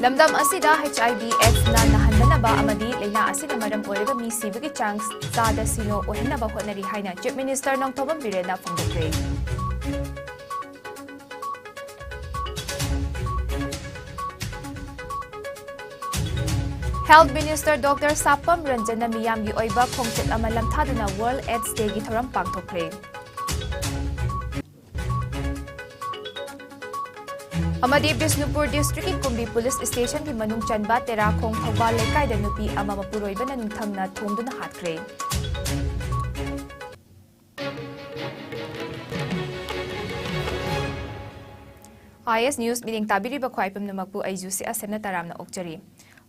lamdam asida HIV/AIDS na nahandanaba amadi leina asina maram oiraga mi sibagi chance sada sino ohinaba hotnari haina Chief Minister nong Thobam Birena phongdokre. Health Minister Dr. Sapam Ranjana miyamgi oiba khongchet ama lamthaduna World AIDS Day gi thoram pangthokre. Amadi Bisnupur District ki Kumbi Police Station ki manung chanba tera khong thawal lekai da nupi ama mapuroiba na nungthangna thomduna hatkre. IS News meeting tabiri ba khwaipam namakpu ai JUSHY ASEM na taramna okchari.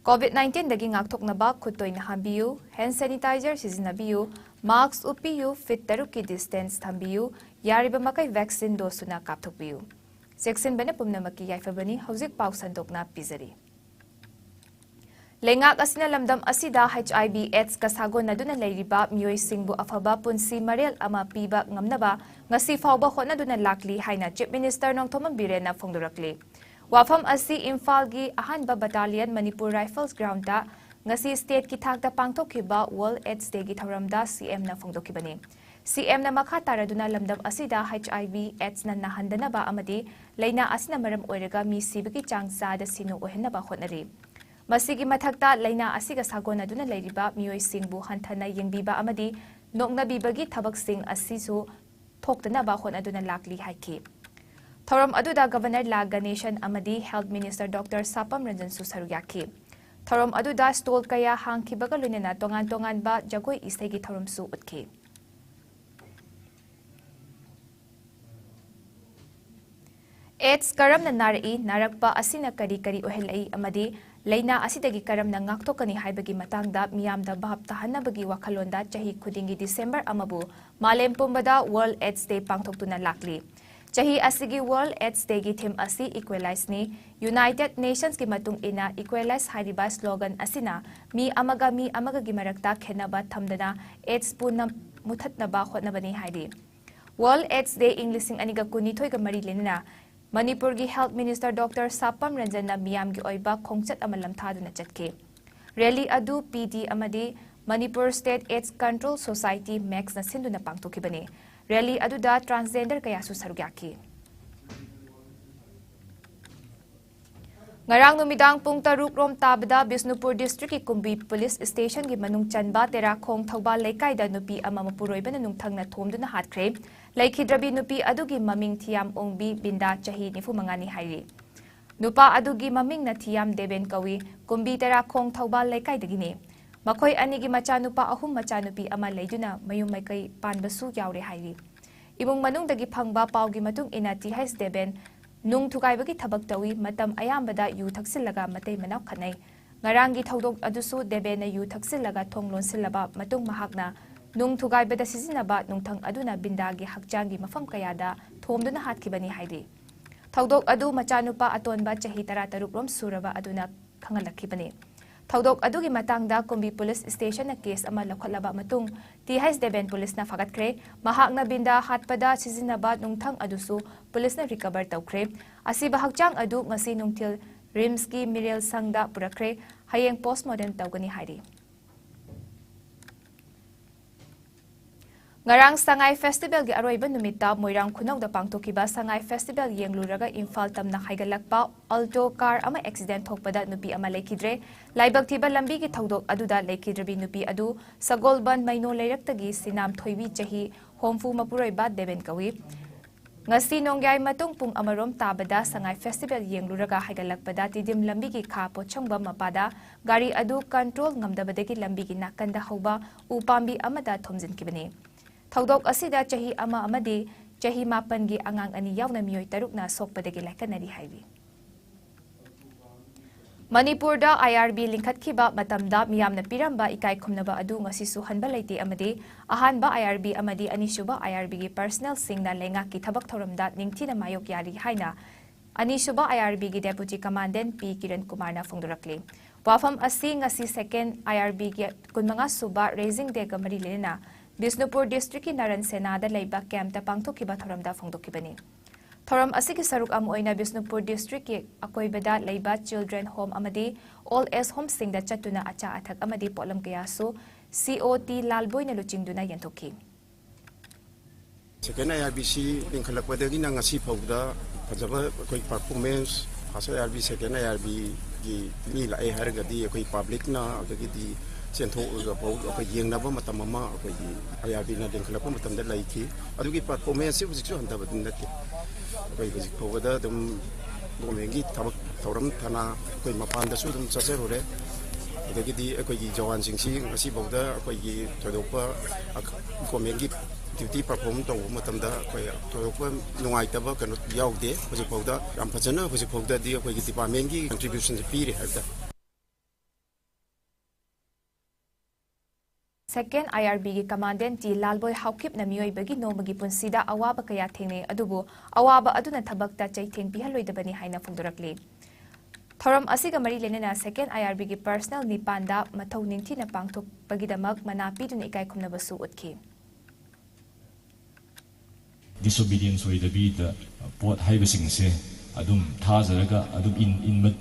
COVID-19 dagi ngakthoknaba khutoi na habiyu, hand sanitizer sizinabiyu, mask upiyu, fit taruk ki distance thambiyu, yariba makai vaccine dose na kapthokbiyu. Seksin bana pumnamaki yaifabani hauzik pau sandokna pizari. Lengak asina lamdam asida HIV/AIDS kasagon naduna leiriba miyoi singbu afaba punsi marel ama piba ngamnaba ngasi fawba hotnaduna lakli haina Chief Minister nong Thobam Birena phongdorakli. Wafam asi Imphal gi ahanba battalion Manipur Rifles ground ta ngasi state ki thakta pangthokhiba World AIDS Day gi thoramda CM na phongdokhibani. CM na makha taraduna lamdam asida HIV/AIDS na nahandanaba amadi leina asina maram oiraga mi sibagi changsa da sino ohenaba hotnari. Masigi mathakta leina asiga sagona duna leiriba miyoi singbu hanthana yengbiba amadi nokna bibagi thabak sing asisu thoktanaba hotnaduna lakli haiki. Thoram aduda Governor La Ganeshan amadi Health Minister Dr. Sapam Ranjan Susaruyaki. Thoram aduda stall kaya hangkibaga lunena tongan ba jagoi isegi thoram su utki. AIDS karam na narai narakpa asina kari ohilai amadi leina asidagi karam na ngaktokani haibagi matangda miyamda bahap tahanabagi wakhalonda chahi khudingi December amabu malem pumbada World AIDS Day pangthoktuna lakli. Chahi asigi World AIDS Day gi theme asi equalize ni United Nations ki matung ina equalize hariba slogan asina mi amaga gi marakta khenaba thamdana AIDS punna muthatnaba hotnabani haidi. World AIDS Day Englishing aniga kunithoi ga mari lenina Manipur gi Health Minister Dr. Sapam Ranjana miyam gi oiba khongchat amalam thaduna chatke. Rally adu PD amadi Manipur State AIDS Control Society Max na sinduna pangtokibani. Rally adu da transgender kaya su sarugyaki. Ngarang numidang pung taruk rom tabada Bisnupur District ki Kumbi Police Station gi manung chanba tera khong thawba lekai da nupi ama mapuroiba na nungthangna thomduna hatkre. Laikhidrabi nupi adugi maming thiam ongbi binda chahi nifu mangani hairi. Nupa adugi maming na thiam deben kawi Kumbi tera khong thawba lekai dagini. Makhoi anigi macha nupa ahum macha nupi ama leiduna mayum maikai panbasu yaure hairi. Ibung manung dagi phangba paugi matung ina TH deben nung thukaibagi thabak tawi matam ayambada yu thaksilaga matei manaw khanai. Ngarangi thaudok adusu debena yu thaksilaga thonglon silaba matung mahakna nung thugaibada sizinaba nungthang aduna bindagi hakjangi mafam kayada thomduna hatkibani haidi. Thaudok adu machanupa atonba chahi taruk rom suraba aduna khangalakibani. Thaudok adugi matangda Kumbi Police Station na case ama lakholaba matung TH Deben Police na fagatkre mahakna binda hatpada sizinaba nungthang adusu police na recover tawkre asiba hakjang adu ngasi nungthil Rimski Mirel Sangda purakre hayeng postmortem tawgani haidi. Ngarang Sangai Festival gi aroiba numita Moirang Khunau da pangthokiba Sangai Festival yengluraga Imphal tamna haigalakpa alto car ama accident thokpada nupi ama lekhidre laibak thiba lambi gi thaudok aduda lekhidrabi nupi adu Sagolban Maino leiraktagi sinam thoibi chahi homfu mapuroiba deben kawi ngasi nongyai matung pung amarom tabada Sangai Festival yengluraga haigalakpada tidim lambi gi kha pochangba mapada gari adu control ngamdabadagi lambi gi nakanda hoba upambi amada thomjin kibani. Thaudok asida chahi ama amadi chahi mapan gi angang ani yauna miyoi tarukna sokpadagi laikanari hairi. Manipur da IRB lingkhatkiba matamda miyamna piramba ikai khumnaba adu ngasisu hanba leite amadi ahanba IRB amadi anisuba IRB gi personnel singna lenga ki thabak thoramda ningthina mayok yari haina anisuba IRB gi deputy commandant P Kiran Kumar na phongdorakli. Wafam asi ngasi second IRB gi kunmanga suba raising day ga mari lena Bisnupur District ki Naran Senada leiba camp ta pangthokiba thoramda phongdokibani. Thoram asigi saruk am oina Bisnupur district ki akoibada leiba children home amadi all age home singda chatuna acha athak amadi polam kaya so COT lalboy na luchingduna yantoki. Second IRBC lingkhalakpadagi na ngasi phawda phajaba koi performance asa IRB second IRB gi ni la ai hargadi koi public na agadi sentho ga pau koi yengnaba matam ama koi IRB na lingkhalakpa matam da laiki adugi performance si bujik so handa badin natti koi bujik phawda dum gomengi thabak thoram thana koi mapan da su dum chaserore agadi koi jawan singsi ngasi phawda koi thodopa gomengi duty perform to matamda koi thodopa nungai taba kanu yaude bujik phawda am phajana bujik phawda di koi department gi contribution pi re habda. Second IRB gi commandant T Lalboy Haukip na miyoy bagi no magi punsida awaba kaya thengne adubu awaba aduna thabakta chaitheng pihalloidabani haina phungdurakli. Thoram asiga mari lenena second IRB gi personal nipanda mathau ningthi na pangthok bagidamak manapi dun ikai khumnabasu utkhi. Disobedience with the beat port haibasing se adum thazaraga adum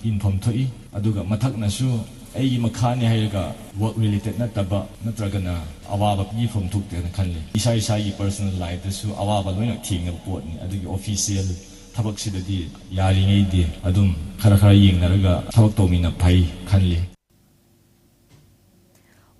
in from thoi aduga mathak nasu ai makhani hairaga work related na taba natragana awaba yi from thuk te na khanli isai personal life su awaba loina thinga port ni adugi official thabak sidadi yari ngai di adum khara yengnaraga thabak tomina phai khanli.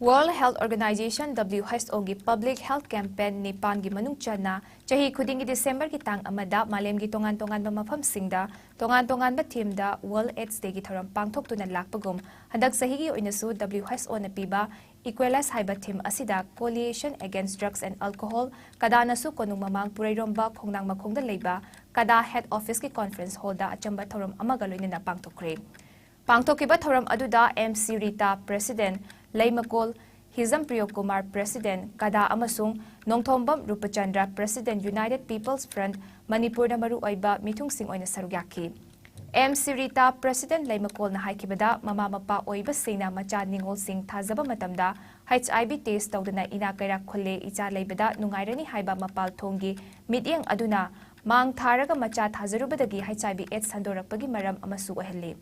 World Health Organization WHO gi Public Health Campaign Nipan gi manung chana chahi khudingi December ki tang amada malem gi tongan ba mafam singda tongan ba theme da World AIDS Day gi thoram pangthok tuna lakpagum handak sahi gi oinasu WHO na piba equalize haiba theme asida coalition against drugs and alcohol kadana su konung mamang purairomba khongnang makhongda leiba kada head office ki conference hall da achamba thoram amaga loina pangthokre pangthokiba thoram aduda MC Rita President Laimakol Hizam Priyo Kumar President Kada amasung Nongthombam Rupachandra President United People's Front Manipur na maru oiba mithung sing oina sarugyaki. MC Rita President Laimakol na haikibada mama mapa oiba singna macha ningol sing thazaba matamda HIV test tawdana ina kaira kholle icha leibada nungairani haiba mapal thongi mityeng aduna mang tharaga macha thazarubadagi HIV AIDS sandorakpagi maram amasu ohelli.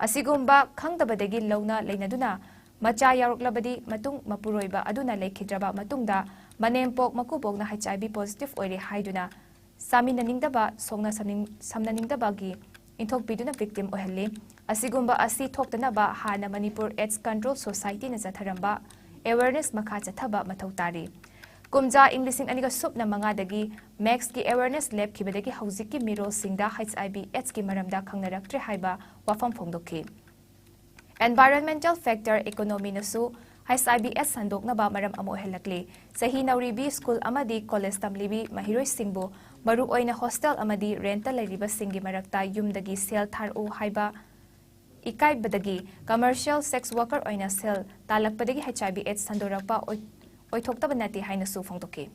Asigumba khangdabadagi launa leinaduna macha yaruklabadi matung mapuroiba aduna lekhidraba matungda manempok makubok na HIV positive oire haiduna saminaningdaba songna samnaningdabagi inthokpiduna victim ohelli asigumba asi thoktanaba hana Manipur AIDS Control Society na zatharamba awareness makha chathaba mathautari kumja English aniga supna mangadagi max ki awareness lab kibadagi hauziki mirol singda HIV AIDS ki maramda khangnaraktre haiba wafam phongdokhi. Environmental factor economy nasu HIV AIDS sandoknaba maram amo helakli sahi nauribi school amadi college tamlibi mahiroi singbu maru oina hostel amadi rental leriba singi marakta yumdagi sel tharu haiba ikai badagi commercial sex worker oina sel talakpadagi HIV AIDS sandorakpa oithokta banati haina su phongdoki.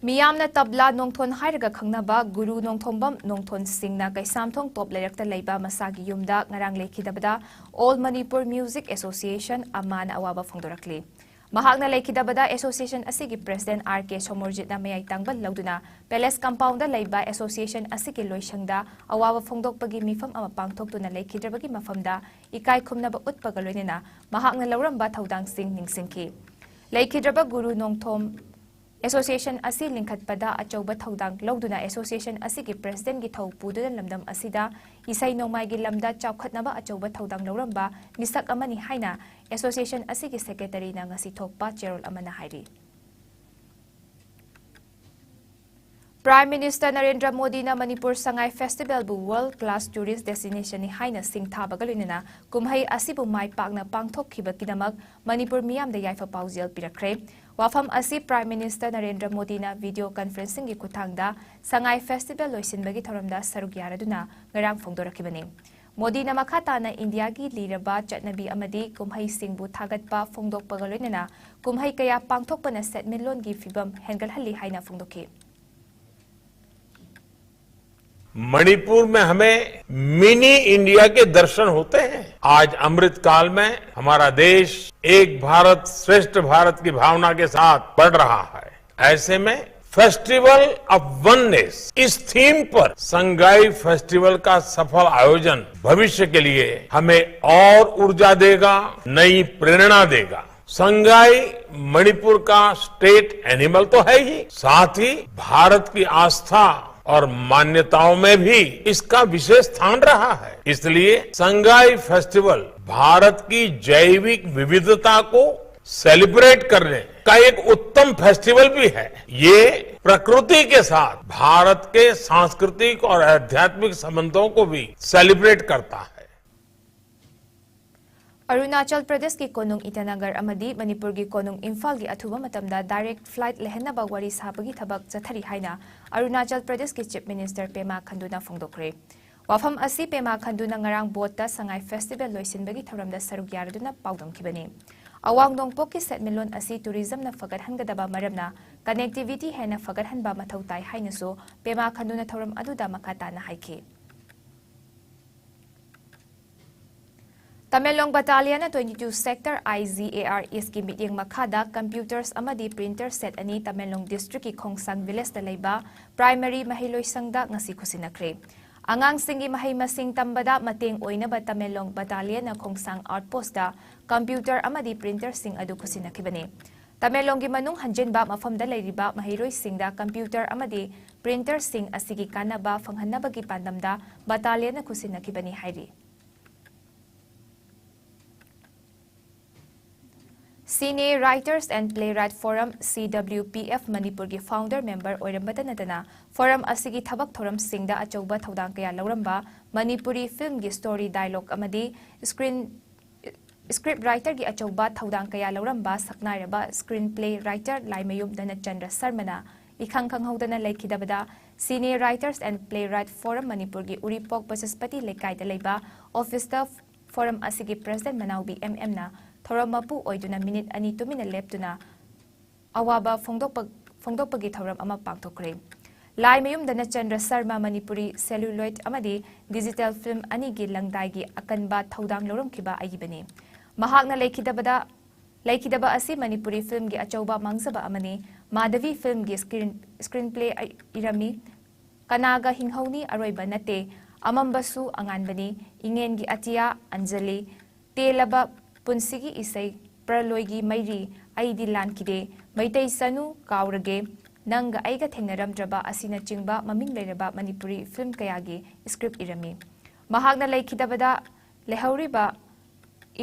Miyamna tabla nongthon hairaga khangnaba guru nongthombam nongthon singna kaisamthong top lerakta leiba masagi yumda ngarang lekhidabada All Manipur Music Association amana awaba phongdorakli. Mahakna lekhidabada association asigi president RK Somorjit na mayai tangbal lauduna Palace compound da leiba association asigi loisangda awaba phongdokpagi mifam ama pangthoktuna lekhidrabagi mafamda ikai khumnaba utpaga loinena mahakna lauramba thaudang sing ningsingki. Lekhidraba guru nongthom Association asi lingkhatpada achauba thaudang lauduna association asigi president gi thau puduna lamdam asida isai nomai gi lamda chaukhatnaba achauba thaudang lauramba misak amani haina association asigi secretary na ngasi thokpa cherol amana hairi. Prime Minister Narendra Modi na Manipur Sangai Festival bu world class tourist destination ni haina singtha bagalunina kumhai asibu mai pakna pangthokhiba kidamak Manipur miyam da yaifa paujel pirakre. Wafam asi Prime Minister Narendra Modi na video conferencing gi kuthangda Sangai Festival loisinbagi thoramda sarugyaraduna ngarang phongdorakibani. Modi na makhata na India gi liraba chatnabi amadi kumhai singbu thagatpa phongdokpaga loinena kumhai kaya pangthokpana settlement loan gi fibam hengalhalli haina phongdokhi. Manipur में हमें mini India के दर्शन होते हैं। आज अमृत काल में हमारा देश एक भारत श्रेष्ठ भारत की भावना के साथ बढ़ रहा है। ऐसे में फेस्टिवल ऑफ वननेस इस थीम पर संगाई फेस्टिवल का सफल आयोजन भविष्य के लिए हमें और ऊर्जा देगा, नई प्रेरणा देगा। संगाई मणिपुर का स्टेट एनिमल तो है ही, साथ ही भारत की आस्था और मान्यताओं में भी इसका विशेष स्थान रहा है। इसलिए संगाई फेस्टिवल भारत की जैविक विविधता को सेलिब्रेट करने का एक उत्तम फेस्टिवल भी है। ये प्रकृति के साथ भारत के सांस्कृतिक और आध्यात्मिक संबंधों को भी सेलिब्रेट करता है। अरुणाचल प्रदेश की कोनुंग ईटानगर अमदी मणिपुर की कोनुंग इम्फाल की अथुबा मतमदा डायरेक्ट फ्लाइट लेहनबा वारी साबगी थबक चथरी हाइना अरुणाचल प्रदेश की चीफ मिनिस्टर पेमा खंडुना फोंदोक्रे। वाफम असी पेमा खंडुना ngarang बोटता संगाई फेस्टिवल लोइसिनबगी थौरमदा सरुक यारदुना पाउदमखिबनी। अवांग नोंगपोक की सेटमिलोन असी टूरिज्म न फगतहनगदबा मरमना कनेक्टिविटी हेना फगतहनबा मथौ ताई हाइनसो पेमा खंडुना थौरम अदुदा मखाताना हाइखि। Tamenglong battalion 22 sector IGAR East की मीटिंग मखादा कंप्यूटर्स अमदी प्रिंटर सेट अनि तमेलोंग डिस्ट्रिक्ट की खोंगसांग विलेज दा लेबा प्राइमरी महिलोइसंगदा ngasi खुसिनखरे। आंगांग सिंगी महै मसिंग तंबदा मतेंग ओइनबा तमेलोंग बटालियन खोंगसांग आउटपोस्ट दा कंप्यूटर अमदी प्रिंटर सिंग अदु खुसिनखिबने। तमेलोंग की मनुंग हंजेनबा मफमदा लेरिबा महिरोइसिंगदा कंप्यूटर अमदी प्रिंटर सिंग असिगी कानाबा फंगहनबगी पांदमदा बटालियन खुसिनखिबने हाइरि। Senior Writers and Playwright Forum CWPF Manipur की फाउंडर मेंबर ओइरमबदा नदना फोरम असigi थबक थोरम सिंगदा अचौबा थौदांग कया लौरंबा मणिपुरी फिल्म की स्टोरी डायलॉग अमदी स्क्रिप्ट राइटर की अचौबा थौदांग कया लौरंबा सकनाइरबा screenplay writer Laimayum Dhanchandra शर्मना इखंग खंगहौदना लेखिदबदा Senior Writers and Playwright Forum Manipur की उरीपोक बसस्पति लेकाइदा लेबा ऑफिस दा फोरम असigi प्रेसिडेंट मनाउबी MM ना थौरम मपु ओइदुना मिनिट अनि तुमिना लेप्तुना अवाबा फोंदोकपगी थौरम अमा पांगथोक्रे। लाइमयुम धनचंद्र शर्मा मणिपुरी सेलुलॉइड अमदी डिजिटल फिल्म अनि की लंगदाई अकनबा थौदांग लौरमखिबा आइबने। महाकना लेखिदबा असि मणिपुरी फिल्म की अचौबा मांगजबा अमने माधवी फिल्म की स्क्रीन प्ले इरमी कनागा हिंगहौनी अरोइबा नते अमंबसु अंगानबनी इंगेन की अतिया अंजलि तेलबा पुंसिगी इसै प्रलोयगी मैरी आइदी लानकिदे मैतै सनु काउरगे नंग आइगा थेंगनरमद्रबा असिना चिंगबा ममिंग लेरबा मणिपुरी फिल्म कयागी स्क्रिप्ट इरमी। महाकना लेखिदबदा लेहौरिबा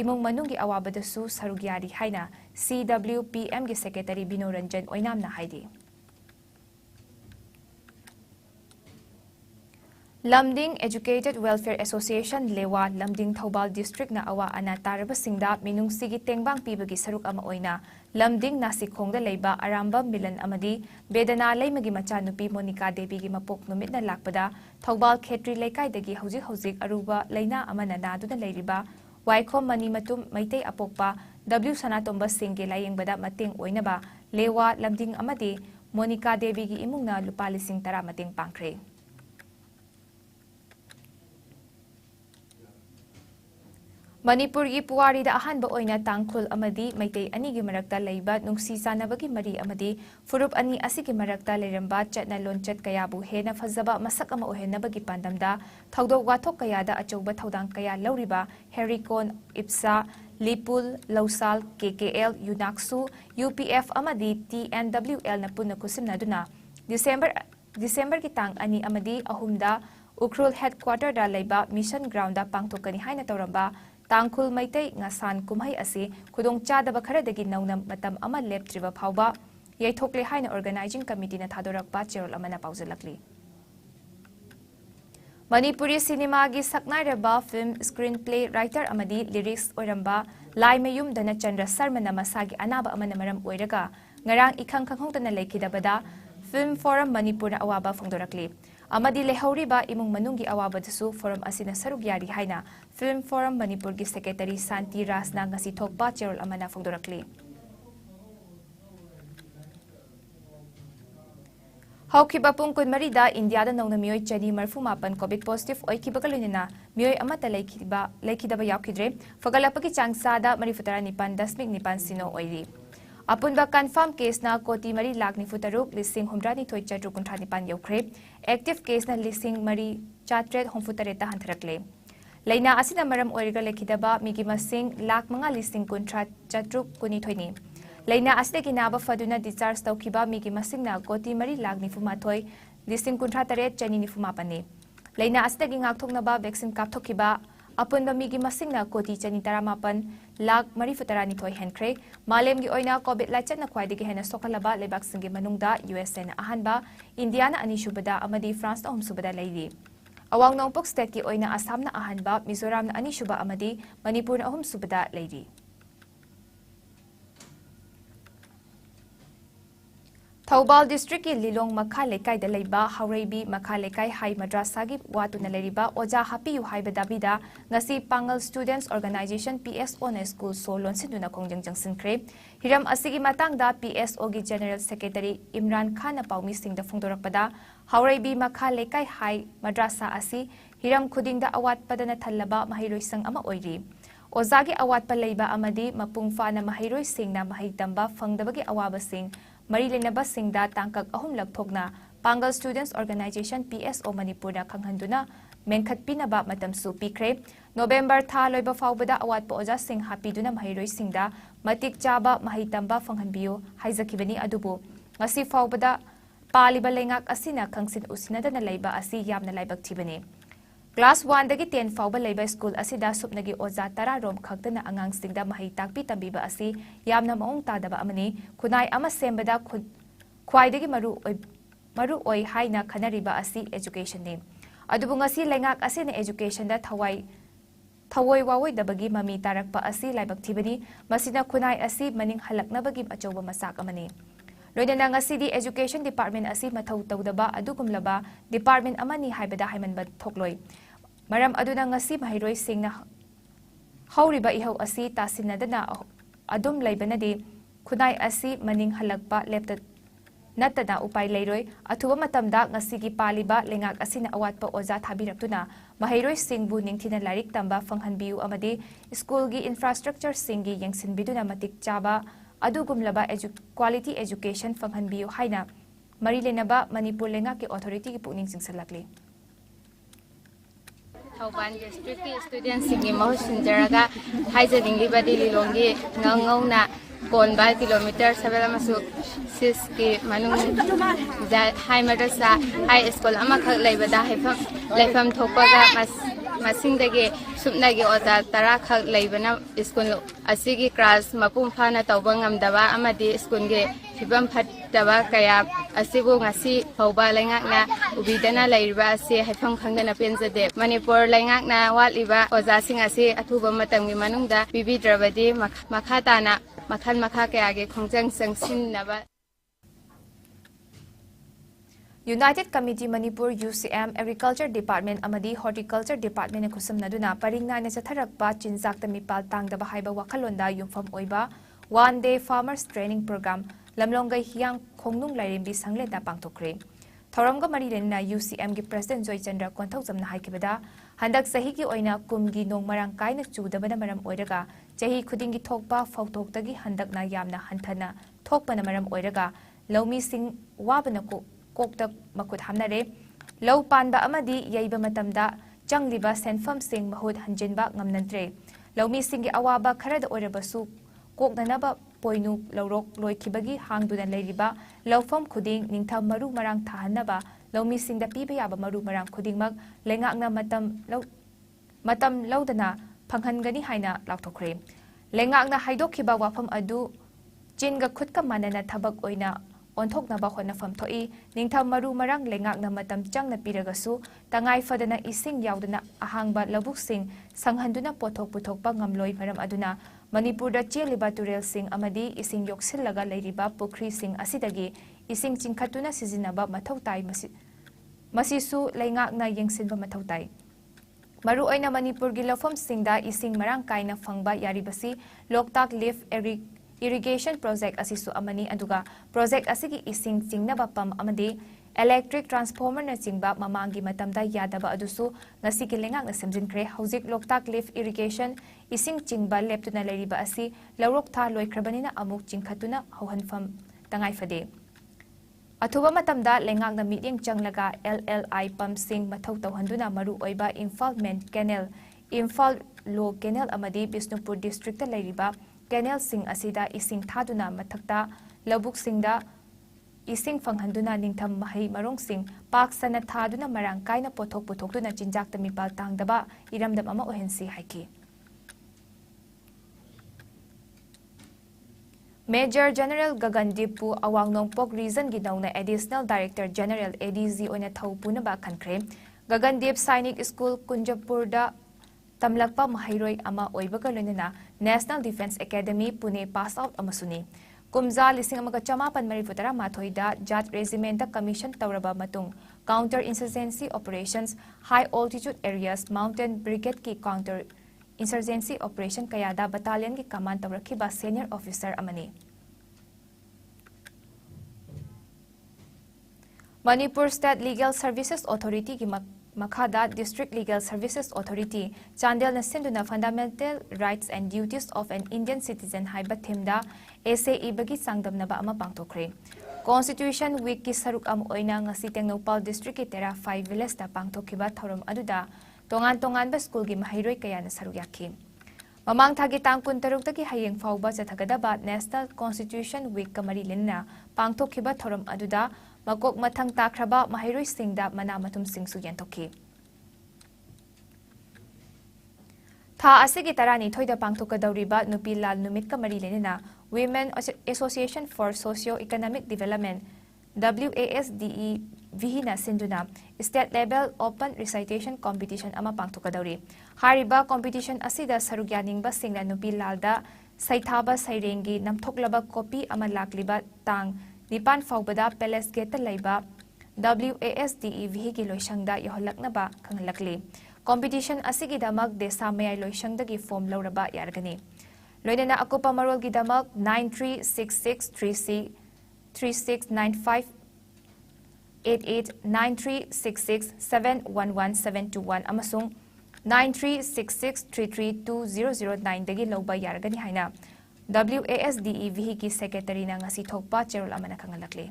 इमुंग मनुंगी अवाबदसु सरुग्यारी हाइना CWPM की सेक्रेटरी बिनो रंजन ओइनामना हाइदी। लमदिंग एजुकेटेड वेलफेयर एसोसिएशन लेवा लमदिंग थौबाल डिस्ट्रिक्ट ना अवा अना तारबा सिंगदा मिनुंगसिगी तेंगबांग पीबगी सरुक अमा ओइना लमदिंग नासिखोंगदा लेबा अरामबा मिलन अमदी बेदना लेमगी मचानुपी मोनिका देवी की मपोक नुमितना लाकपदा थौबाल खेत्री लेकाइदगी हौजिक अरुबा लेना अमना नादुना लेरिबा वाइखोम मनी मतुम मैतै अपोकपा W सनातोंबा सिंगे लायेंगबदा मतेंग ओइनबा लेवा लमदिंग अमदी मोनिका देवी की इमुंगना लुपा लिसिंग तरा मतेंग पांखरे। मणिपुर की पुवारीदा अहानबा ओइना तांगखुल अमदी मैतै अनि की मरक्ता लैबा नुंगसी चानबगी मरी अमदी फुरुप अनि असिगी मरक्ता लेरंबा चटना लोनचत कयाबु हेना फजबा मसक अमा ओहेनबगी पांदमदा थौदोक वाथोक कयादा अचौबा थौदांग कया लौरिबा हेरिकोन इप्सा लिपुल लौसाल KKL यूनाक्सु UPF अमदी TNWL न पुनः कुसिमनादुना दिसंबर की तांग अनि अमदी अहुमदा उखरुल हेडक्वार्टर दा लेबा मिशन ग्राउंड दा पांगथोकनी हाइना तौरंबा तांगखुल मैतै ngसान कुमहै असि खुदोंग चादबा खरदगी नौना मतम अमा लेप्त्रिबा फावबा यैथोकले हाइना ऑर्गेनाइजिंग कमिटी ना थादोरकपा चेरोल अमना पाउजलकली। मणिपुरी सिनेमा की सकनाइरबा फिल्म स्क्रीन प्ले राइटर अमदी लिरिक्स ओरंबा लाइमयुम धनचंद्र शर्मना मसागी अनाबा अमना मरम ओइरगा ngarang इखंग खंगहोंदना लेखिदबदा फिल्म फोरम मणिपुर अवाबा फोंदोरकली। अमदी लेहौरिबा इमुंग मनुंगी अवाबदसु फोरम असिना सरुक यारी हाइना फिल्म फोरम मणिपुर की सेक्रेटरी शांति रासना ngasi थोकपा चेरोल अमना फोंदोरकली। हौखिबा पुंग कुनमरीदा इंडियादा नौना मियोय चनी मरफु मापन Covid positive ओइखिबगा लोइना मियोय अमता लेखिदबा यावखिद्रे फगलापकी चांगसादा 34.9 synonym ओइरी। Apunba confirm case na koti mari lakh nifu taruk lising humdra ni thoi chadru kuntra nipan yaukhre. Active case na lising mari chatred humfutareta hantarakle. Laina asina maram oiriga lekhidaba migi masing lakh manga lising kuntra chadru kuni thoini. Laina aside ginaba faduna discharge taukiba migi masing na koti mari lakh nifu mathoi lising kuntra taret chani nifu mapane. Laina aside gingak thoknaba vaccine kapthokiba Apunba migi masing na koti chani taramapan lakh mari futara ni thoi henkre malem gi oina covid lachat na khwai digi hena sokalaba lebak singi manungda USA na ahanba India na ani shubada amadi France na humsubada leiri awang nongpok state ki oina Assam na ahanba Mizoram na ani shuba amadi Manipur na humsubada leiri Thaubal district ki Lilong Makha Lekai da leiba Haureibi Makha Lekai Hai Madrasa gi watu na leriba oja happy yu hai badabida ngasi Pangal Students Organization PSO na school solon sinduna kongjang jangsinkre hiram asigi matangda PSO gi General Secretary Imran Khan na paumi singda phongdorakpada Haureibi Makha Lekai Hai Madrasa asi hiram khudingda awat padana thallaba mahiroisang ama oiri Ozagi awat pa leiba amadi mapungfa na mahiroi singna mahitamba phangdabagi awaba sing Mari lenaba singda tangkak ahumlak thokna Pangal Students Organization PSO Manipur na khanghanduna menkhat pinaba matamsu pikre November tha loiba fawbada awat po oja sing hapiduna mahiroi singda matik chaba mahitamba phanghanbiyo haizakibani adubu ngasi fawbada paliba lengak asina khangsin usinada na leiba asi yamna laibak thibani Class 1 dagi 10 fawba leiba school asida supnagi oja tara rom khakdana angang singda mahi takpi tambiba asi yamna maung tadaba amani kunai ama sembada khwaidagi maru oi haina khanariba asi education ni adubu ngasi lengak asina education da thawoi wawoi dabagi mami tarakpa asi laibak thibani masina kunai asi maning halaknabagi achoba masak amani Loidana ngasi di education department asi mathau tawdaba adugumlaba department amani haibada haimanba thokloi maram aduna ngasi mahiroi singna hauriba ihau asi tasinadana adum laibanadi khunai asi maning halakpa lepta natada upai leiroi athuba matamda ngasi gi paliba lengak asina awatpa oja thabiraktuna mahiroi singbu ningthina larik tamba phanghanbiu amadi school gi infrastructure singi yengsinbiduna matik chaba adugumlaba quality education phanghanbiu haina mari lenaba Manipur lenga ki authority ki pukning singsalakli Thauban district ki students singi mahu sinjaraga haijadingi badi lilongi ngangongna konba kilometer 7.6 ki manung hai madrasa high school ama khak leibada haifam thokpaga masingdagi supnagi oza tara khak leibana school asigi class mapum phana tawba ngamdaba amadi school ge hibam phattaba kaya asibu ngasi phauba lengakna ubidana leiriba asi haifam khangdana penjade Manipur lengakna waliba oza sing asi athuba matamgi manungda bibidrabadi makhatana makha kaya ge khongjang sangsinnaba United Committee Manipur UCM Agriculture Department amadi Horticulture Department khusumnaduna paringna na chatharakpa chinjak tamipal tangdaba haiba wakhalonda yumfam oiba one day farmers training program lamlongai hiang khongnung lairimbi sangleta pangthokre thoramga mari lenna UCM gi president Joy Chandra konthokjamna haikibada handak sahi gi oina kumgi nongmarang kaina chudabana maram oiraga chahi khudingi thokpa phautoktagi handakna yamna hanthana thokpana maram oiraga laumi sing wabana ko kokta makut hamnare lau panba amadi yaiba matamda changliba senfam sing mahut hanjinba ngamnantre laumi singi awaba kharada orabasu koknanaba poinu laurok loikibagi hangduna leiriba laufam khuding ningtham maru marang thahanaba laumi singda piba yaba maru marang khudingmak lengakna matam laudana phanghangani haina lakthokre lengakna haidokhiba wafam adu chinga khutka manana thabak oina onthoknaba honafam thoi ningtham maru marang lengakna matam changna piragasu tangai fadana ising yaudana ahangba labuk sing sanghanduna pothok puthokpa ngamloi maram aduna Manipur da cheliba turel sing amadi ising yoksillaga leiriba pukri sing asidagi ising chingkhatuna sizinaba mathautai masisu lengakna yengsinba mathautai maru oina Manipur gi lafam singda ising marang kaina phangba yaribasi Loktak Lift Irrigation Project asisu amani aduga project asigi ising chingnaba pam amadi electric transformer na chingba mamangi matamda yadaba adusu ngasi ki lengak na semjinkhre hojik loktak lift irrigation ising chingba leptuna leriba asi lawrok tha loikhrabanina amuk chingkhatuna hohanfam tangai fade athuba matamda lengak na meeting changlaga LLI pump sing mathau tawhanduna maru oiba Imphal main canal Imphal low canal amadi Bisnupur district ta leriba canal sing asida ising thaduna mathakta labuk singda ising fanghanduna ningtham mahai marong sing pak sana thaduna marang kaina pothok pothokduna chinjak tamipal tangdaba iramdam ama ohensi haiki Major General Gagandippu Awangnongpok Region gi nauna Additional Director General ADZ oina thaupuna ba khankre Gagandip Sainik School Kunjapurda tamlakpa mahairoi ama oibaga loinana National Defense Academy Pune pass out amasuni Kumza lising amaga chamapan marifutara mathoida Jat Regiment da commission tauraba matung counter insurgency operations high altitude areas mountain brigade ki counter insurgency operation kayada battalion ki command tawrakhiba senior officer amani Manipur State Legal Services Authority ki Makhada District Legal Services Authority Chandel na sinduna Fundamental Rights and Duties of an Indian Citizen haiba themda ASE bagi sangdamna ba ama pangthokre Constitution Week ki saruk am oina ngasi Tengnopal District ki Tera 5 village ta pangthokhiba thorom aduda tongan ba school gi mahairoi kaya na saruk yakhi Mamang thagi tang kun taruk taki hayeng fauba chathagadaba National Constitution Week kamari lenna pangthokhiba thorom aduda Makok mathang takraba mahairoi singda mana matum singsu yantokhi Tha asigi tarani thoida pangthokadawriba nupi lal numit kamari lenina Women Association for Socio-Economic Development WASDE Vihina Sinduna State Level Open Recitation Competition ama pangthokadawri Hariba competition asida sarugyaningba singna nupi lalda saithaba sairengi namthoklaba copy ama lakliba tang Nipan Faubada Palace Gate Laiba WASDE Vihigi Loishangda Yoholaknaba Kanglakli Competition Asigi Damak Desa Mayai Loishangda gi form Lauraba Yargani Loinana Akopa Marol Gidamak 9366369588 9366711721 Amasung 9366332009 dagi Lauba Yargani Haina WASDE Vihiki Secretary na ngasi thokpa cherol amana kangalakli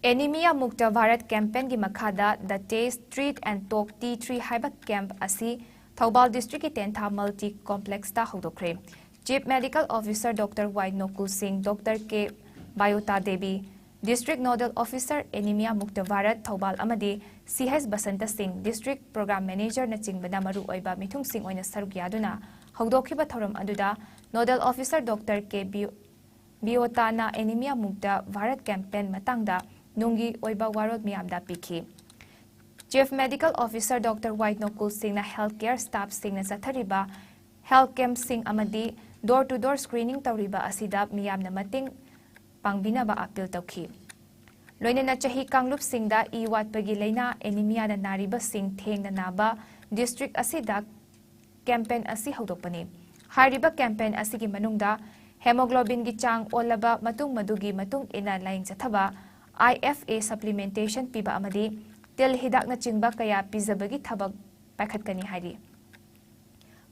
Anemia Mukta Bharat campaign gi makhada the Taste Treat and Talk T3 haiba camp asi Thoubal district ki Tentha multi complex ta hodokre Chief Medical Officer Dr. Y Nokul Singh Dr. K Bayota Devi District Nodal Officer Anemia Mukta Bharat Thoubal amadi CS Basanta Singh District Program Manager na chingbana maru oiba mithung sing oina saruk yaduna Hogdokhiba thoram aduda Nodal Officer Dr. K Bayota na Anemia Mukta Bharat campaign matangda nungi oiba warod miyamda pikhi Chief Medical Officer Dr. Y Nokul Singh na healthcare staff sing na sathariba health camp sing amadi door to door screening tawriba asida miyamna mating pangbinaba appeal tawkhi Loinana chahi kanglup singda iwatpagi leina anemia na nariba sing theng na naba district asida campaign asi hodokpani hariba campaign asigi manungda hemoglobin gi chang olaba matung madugi matung ina laing chathaba IFA supplementation piba amadi tel hidak na chingba kaya pizabagi thabak pakhatkani hari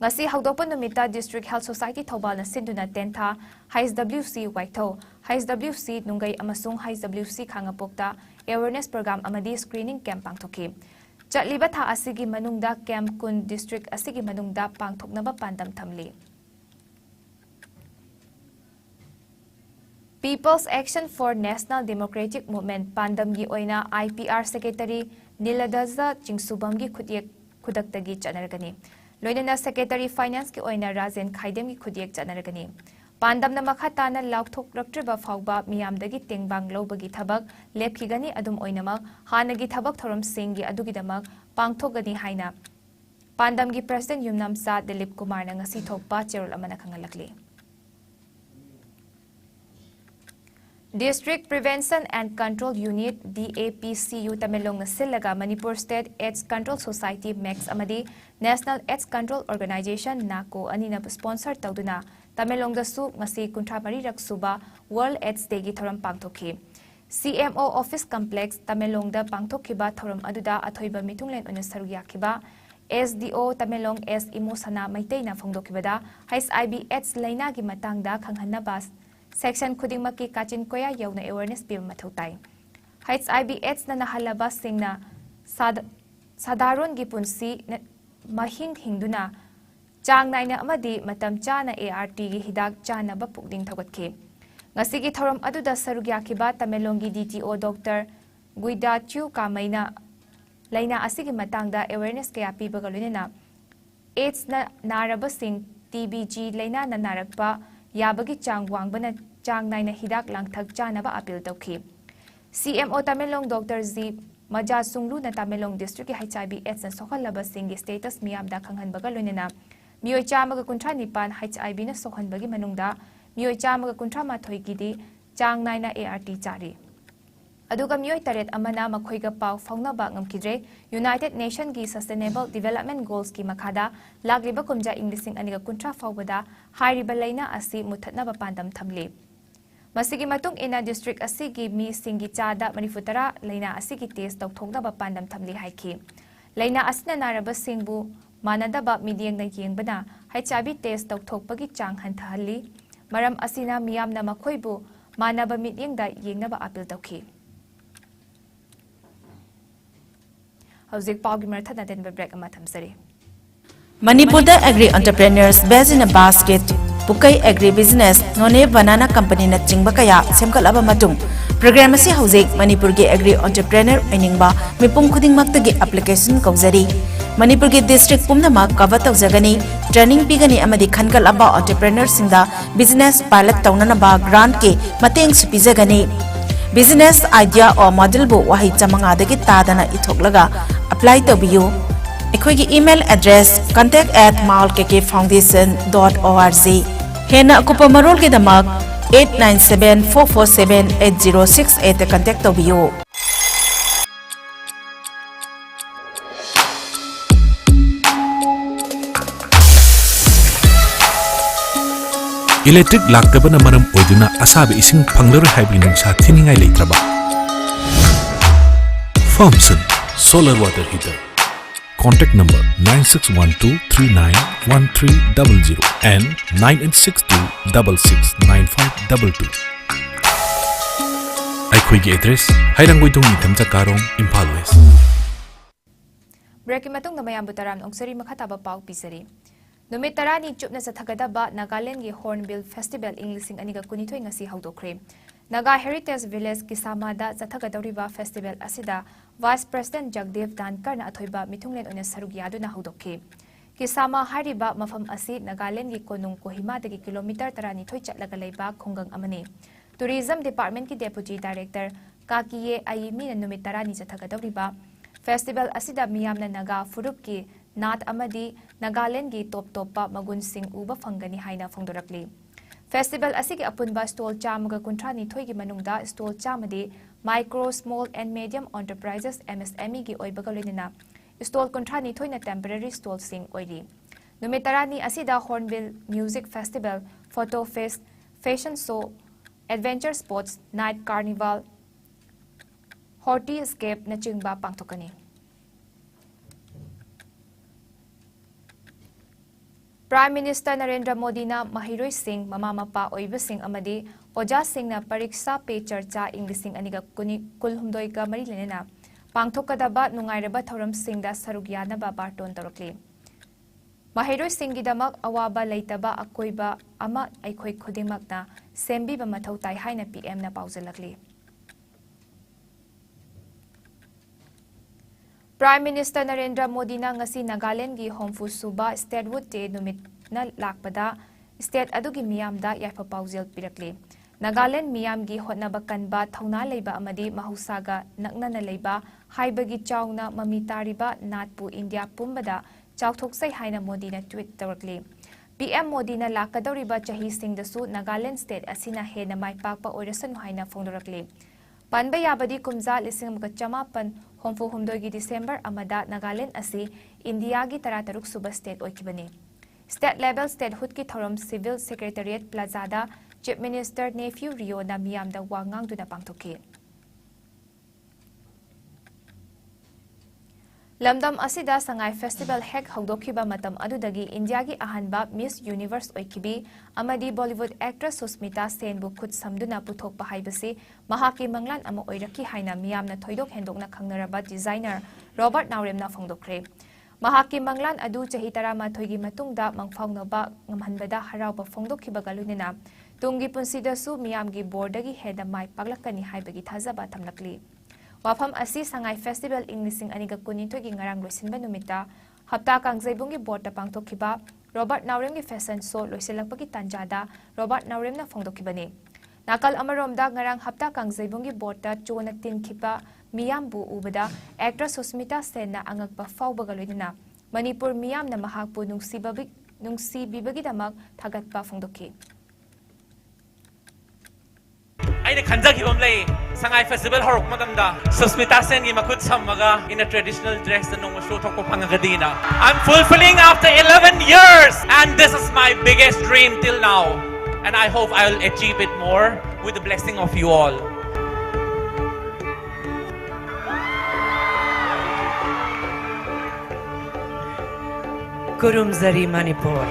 ngasi hodokpa numita district health society Thoubal na sinduna tentha HWC Waitho HWC nungai amasung HWC khangapokta awareness program amadi screening camp pangthokhi Chatliba tha asigi manungda camp kun district asigi manungda pangthoknaba pandam thamli People's Action for National Democratic Movement pandam gi oina IPR Secretary Niladaza Chingsubam gi khudaktagi chanargani Loinana Secretary Finance ki oina Rajen Khaidem gi khudiek chanargani Pandam na makhatana laukthok raktriba fauba miyamdagi tengbang lobagi thabak lepkhigani adum oinamak hanagi thabak thorom singgi adugidamak pangthogani haina Pandam gi President Yumnam Sa Dilip Kumar na ngasi thokpa cherol amana khangalakli District Prevention and Control Unit DAPCU Tamelong na silaga Manipur State AIDS Control Society Max amadi National AIDS Control Organization NACO anina sponsor tawduna Tamelong da su ngasi kuntra mari raksuba World AIDS Day gi thoram pangthokhi CMO Office Complex Tamelongda pangthokkiba thorom aduda athoiba mitunglen ona saruyakiba SDO Tamelong S Imosana Maiteina phongdokibada HIV/AIDS laina gi matangda khanghanaba section khudingmaki kachin koya yauna awareness pi mathautai HIV/AIDS na nahalaba singna sadaron gi punsi mahing hingduna chang naina amadi matam chana ART gi hidak chana ba pukding thogatkhe ngasigi thorom aduda sarugyakiba Tamelongi DTO Dr. Guida Chu Kamaina laina asigi matangda awareness kaya pibaga loinena AIDS na naraba sing TBG laina na narakpa yabagi chang wangbana chang naina hidak langthak chanaba appeal tawkhi CMO Tamelong Dr. Z Maja Sunglu na Tamelong District HIV/AIDS na sokhalaba sing status miyamda khanghanbaga loinena miyoi chamaga kuntra nipan HIV na sokhanbagi manungda miyoi chamaga kuntra mathoi gidi chang naina ART chari aduga miyoi taret amana makhoiga pau faungnaba ngamkidre United Nations gi Sustainable Development Goals ki makhada lagliba kumja inglising aniga kuntra faubada hairiba laina asi muthatnaba pandam thamle masigi matung ina district asigi mi singi chada manifutara laina asigi test tawthoknaba pandam thamle haiki laina asna naraba singbu manadaba midiang na yengbana HIV test tawthokpagi chang hanthahalli maram asina miyamna makhoibu manaba midiangda yengnaba appeal tawkhi Hauzik Paugi Marthana den break ama thamsari Manipur Agri Entrepreneurs based in a basket Pukai Agri Business None Banana Company na chingba kaya semkalaba matung program asi Hauzik Manipur ge Agri Entrepreneur ainingba mipum khuding maktagi application kaujari Manipur ge district pumnamak cover tawjagani training pigani amadi khankalaba entrepreneur singda business pilot tawnanaba grant ke mateng supijagani business idea or model bu wahi chamanga dagi tadana ithoklaga apply tabiyu ekhoi email address contact@malkkfoundation.org hena akupa marol ge damak 8974478068 contact tabiyu Electric laktabana maram oiduna asabe ising phanglar haibi nungsa thiningai leitraba Thompson solar water heater contact number 9612391300 and 9862669522 Aikhoigi address Hairanggoidong Nithamcha Karong Imphal West Break matung na mayam butaram ongsari makhataba pau pisari Numit tarani chupna sa thagadaba Nagaland gi Hornbill Festival Inglising aniga kunithoi ngasi haudokre Naga Heritage Village kisamada sa thagadoriba festival asida Vice President Jagdev Dankar na athoiba mitunglen ona sarugyado na haudokhe kisama hariba mafam asi Nagaland gi konung Kohima dagi kilometer tarani thoi chatlaga leiba khongang amani Tourism Department ki Deputy Director Kakiye Ayimi na numit tarani sa thagadoriba Festival asida miyamna Naga Furup ki Nat amadi Nagaland gi top-topa magun sing uba fangani haina fongdorakli. Festival asigi apunba stall chamaga kuntrani thoigi manungda stall chamadi micro, small and medium enterprises MSME gi oibagalina stall kuntrani thoina temporary stall sing oiri. Numitarani asida Hornbill Music Festival, Photo Fest, Fashion Show, Adventure Sports, Night Carnival, Horti Escape na chingba pangtokani. Prime Minister Narendra Modi na Mahiroi Singh mama mapa oiba Singh amadi Oja Singh na pariksa pe charcha inglising aniga kulhumdoi ka marilenena pangthokadaba nungairaba thoram Singh da sarugya na ba barton torokli Mahiroi Singh gidamak awaba leitaba akoiba ama aikhoi khudingmak na sembi ba mathau tai haina PM na paujalakli Prime Minister Narendra Modi na ngasi Nagaland gi Homfu Suba Statewood Day numit na lakpada state adugi miyamda yaifa paujel pirakli Nagaland miyam gi hotnaba kanba thauna leiba amadi mahusaga nakna na leiba haibagi chawna mamitariba natpu India pumbada chawthoksai haina Modi na tweet tarakli PM Modi na lakadoriba chahi singdasu Nagaland state asina hena maipakpa oirasan haina fongdorakli Panba yabadi kumza lising magachamapan Homfu humdogi December amada Nagaland asi India gi tarataruk suba state oikibani. State level statehood ki thorom Civil Secretariat Plazada Chief Minister Nephew Rio na miyamda wangang duna pangtokhi. lamdam asida sangai festival hek hawdokhiba matam adudagi India gi ahanba Miss Universe oikibi amadi Bollywood actress Susmita Sen bu khut samduna puthokpa haibasi mahaki manglan ama oiraki haina miyamna thoidok hendokna khangnaraba designer Robert Nauremna phongdokre mahaki manglan adu chahi 13 gi matungda mangphaunoba ngamhanbada harauba phongdokhiba galunina tungi punsidasu miyamgi bordagi heda mai paglakani haibagi thazaba thamlakli Wafam asi sangai festival Englising aniga kunintoi gi ngarang loisinba numita hapta kangzaibungi borda pangtokhiba Robert Naurem gi fashion show loiselakpagi tanjada Robert Naurem na phongdokhibani nakal amaromda ngarang hapta kangzaibungi borda chona tinkhiba miyambu ubada actress Susmita Sen na angakpa fawbaga loinina Manipur miyam na mahakpu nungsibibagi damak thagatpa phongdokhi aine khanjagibam lei sangai festival horok madamda Susmita Sen gi makut sammaga in a traditional dress and no show thokko phangagadina I'm fulfilling after 11 years and this is my biggest dream till now and I hope I'll achieve it more with the blessing of you all. Kurumzari Manipur.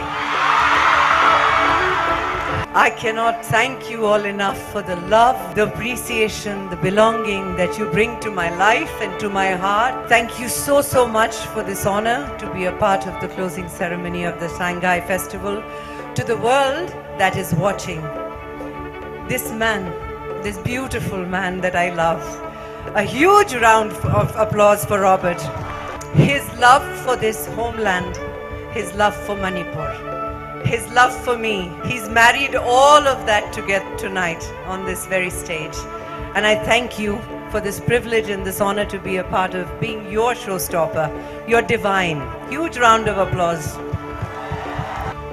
I cannot thank you all enough for the love, the appreciation, the belonging that you bring to my life and to my heart. Thank you so much for this honor to be a part of the closing ceremony of the Shanghai Festival. To the world that is watching, this man, this beautiful man that I love, a huge round of applause for Robert. His love for this homeland, his love for Manipur, his love for me. He's married all of that together tonight on this very stage. And I thank you for this privilege and this honor to be a part of being your showstopper. You're divine. Huge round of applause.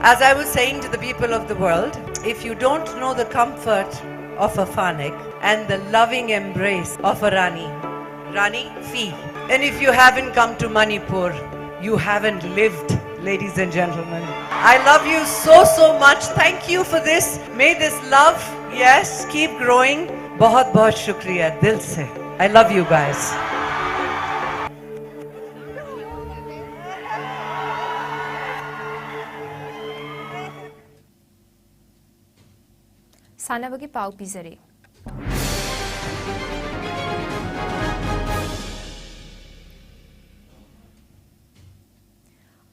As I was saying to the people of the world, if you don't know the comfort of a Fanik and the loving embrace of a Rani Fi, and if you haven't come to Manipur, you haven't lived, ladies and gentlemen. I love you so much. Thank you for this. May this love, yes, keep growing. बहुत बहुत शुक्रिया दिल से. I love you guys. Sanabagi pau pizare.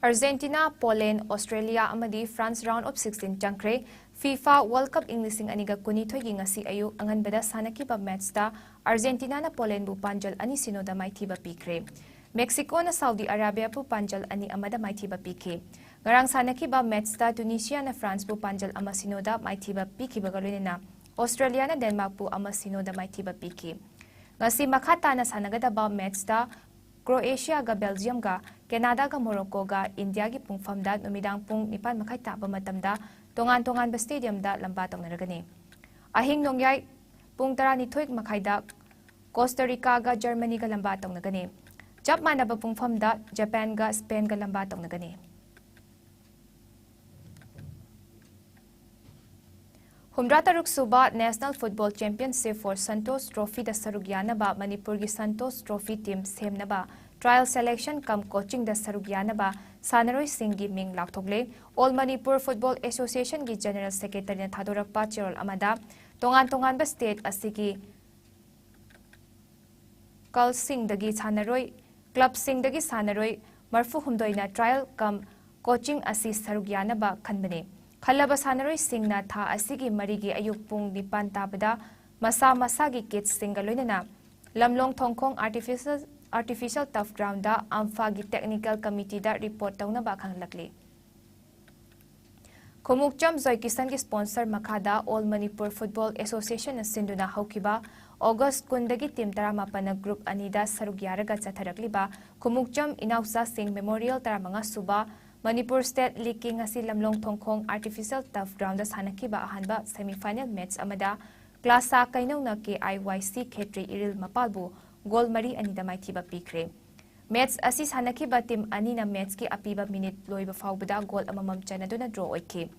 Argentina, Poland, Australia amadi France round of 16 changkre FIFA World Cup Englising aniga kuni thoigi ngasi ayu anganbada sanakiba match ta Argentina na Poland bu panjal ani sinoda maithiba pikre Mexico na Saudi Arabia bu panjal ani amada maithiba pikhe ngarang sanakiba match ta Tunisia na France bu panjal ama sinoda maithiba pikhiba galunena Australia na Denmark bu ama sinoda maithiba pikhe ngasi makhata na sanagada ba match ta Croatia ga Belgium ga Canada ga Morocco ga India gi pungfamda numidang pung 9 makai taba matamda tongan ba stadium da lamba tongnaragani ahing nongyai pung 12 makai da Costa Rica ga Germany ga lamba tongnagani jab manaba pungfamda Japan ga Spain ga lamba tongnagani Humdrataruk Suba National Football Championship for Santos Trophy da Sarugyanaba Manipur gi Santos Trophy team semnaba trial selection kam coaching da Sarugyanaba Sanaroi Singh Ming Laktogle All Manipur Football Association gi General Secretary na Thadorakpa Chirol Amada tongan ba state asigi Kal Singh dagi Sanaroi Club Singh dagi Sanaroi Marfu Humdoina trial kam coaching asi Sarugyanaba khanbane Khalaba Sanaroi Singh na tha asigi marigi ayuk pung 9 tabada masa gi kids singaloinana Lamlong Thongkhong artificial tough ground da Ampha gi technical committee da report tauna ba khanglakli Khomukcham Zoikisan gi sponsor makhada All Manipur Football Association na sinduna haukiba August kundagi team 18 na group anida sarugyaraga chatharakliba Khomukcham Inausa Singh Memorial 15 suba Manipur State League king asi Lamlong Thongkhong artificial tough ground da sanakiba ahanba semi-final match amada class sa kainaw na KIYC Khetri Iril Mapalbu goal mari anida maithiba pikre match asi sanakiba team ani na match ki apiba minute loiba faubada goal amamam chanaduna draw oike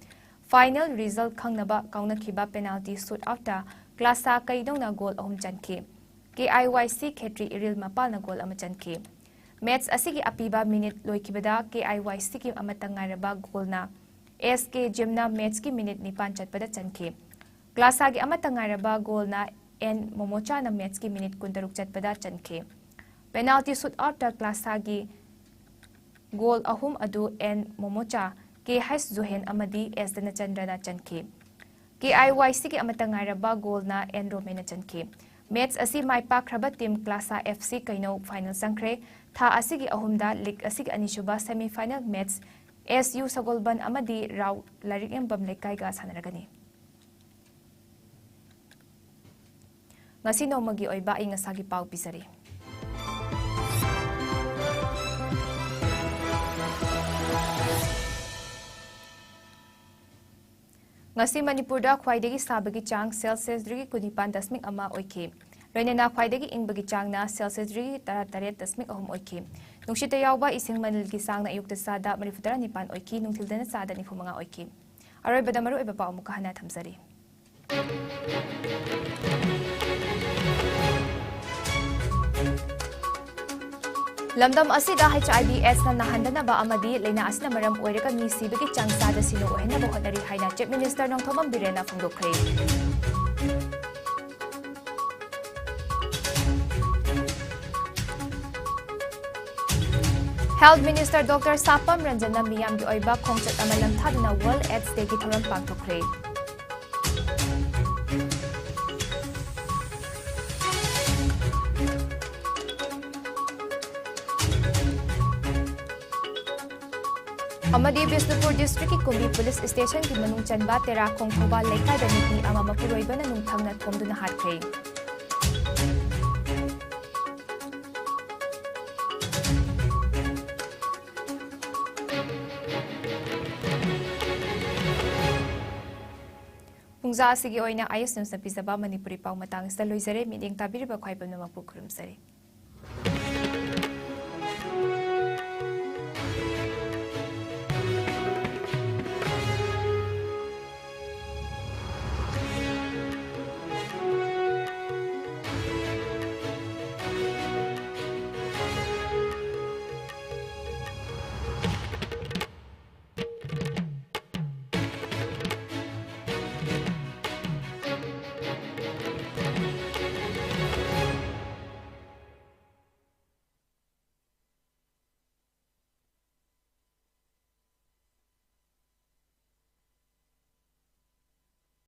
final result khangnaba kaunakhiba penalty shoot after class sa kainaw na goal ahum chanke KIYC Khetri Iril Mapal na goal ama chanke Match asigi apiba minute loikibada KIYC ki amatangaraba golna SK Jimna match ki minute nipan chatpada chanke. Klasa gi amatangaraba golna N Momocha na match ki minute kuntaruk chatpada chanke. Penalty shootout ta klasa gi goal ahum adu N Momocha K Hais Zohen amadi S Dana Chandrana chanke. KIYC ki amatangaraba goal na N Romena chanke. Match asi mai pakraba team klasa FC kaino final sangkre tha asigi ahumda league asigi anisuba semi final match SU Sagolban amadi Raw Larik Embam Lekai ga sanaragani. Ngasi no magi oiba ay ngasagi pau pisari. Ngasi Manipurda khwaidagi sabagi chang Celsius drigi kunipan dasmik ama oike. Loinena khwaidagi ingbagi chang na Celsius drigi 38 dasmik ahum oike. Nungshita yawba ising manilgi sang na ayukta sada marifutara nipan oike nungtilda na sada ni fumanga oike. Aroy badamaru iba pa umukahana thamsari. Lamdam asida HIV/AIDS na nahandana ba amadi leina asina maram oireka mi sibigi changsada sino ohena bo honari haina Chief Minister nong Thomam Birena phongdokre. Health Minister Dr. Sapam Ranjana miyam gi oiba khongchat amalam thadna World AIDS Day gi thoram pangthokre. Amadi Bisnupur District ki Kumbi Police Station ki manung chanba tera khong thoba lekai da nupi ama mapuroiba na nung thangna thomduna hatkre. Pungza asigi oina ayos nung sa pisaba Manipuri pau matang sa loizare miding tabiriba khwaibam na magpukurum sari.